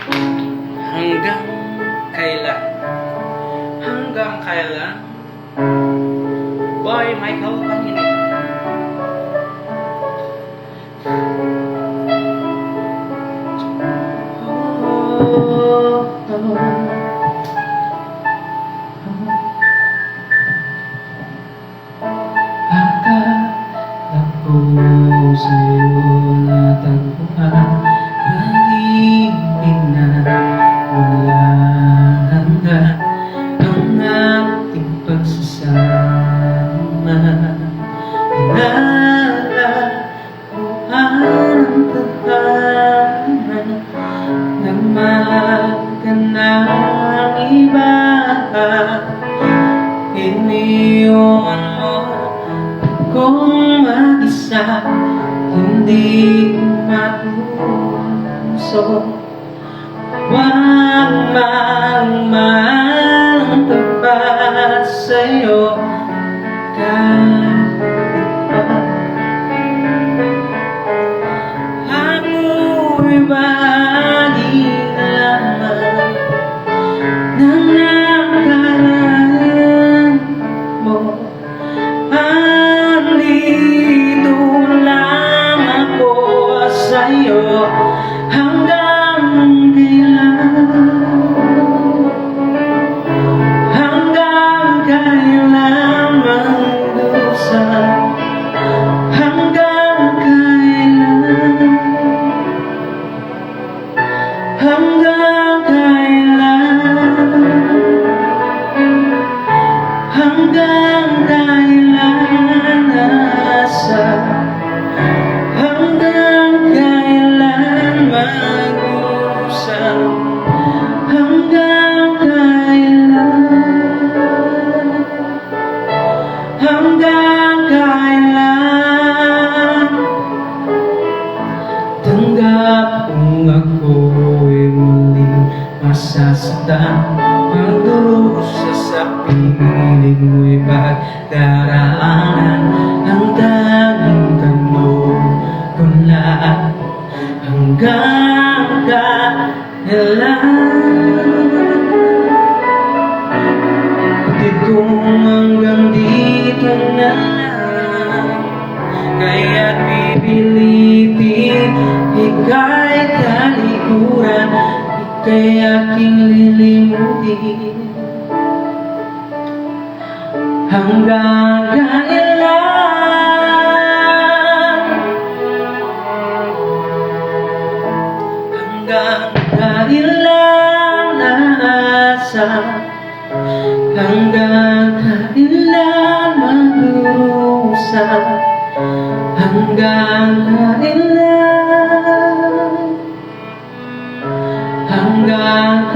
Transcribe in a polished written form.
Hanggang kailan? Hanggang kailan? Boy Michael Pangilinan. Akala ko sa'yo natagpuan pag-ibig na walang hanggan ang ating pagsasama. Nalakuan ang tadhana nang mahal ka ng iba. Iniwan mo kung mag-isa, hindi ko mapuso. Huwag magmahal ang tapat sa'yo kahit pa. Ako'y bahagi lamang ng nakaraan mo. Andito lang ako sa'yo hanggang kailan. Hanggang kailan magdusa? Hanggang kailan? Hanggang kailan? Hanggang kailan asa? Hanggang kailan mag-usap? Hanggang kailan? Hanggang kailan? Tanggap kung ako'y muling masasaktan, magdurusa sa piling mo'y pagdaraanan. Ang tanging tanong ko lang, hanggang kailan? Batid kong hanggang dito na lang, kaya't pipilitin ika'y talikuran, ika'y aking lilimutin. Hanggang kailan? Hanggang kailan asa? Hanggang kailan magdurusa? Hanggang kailan? Hanggang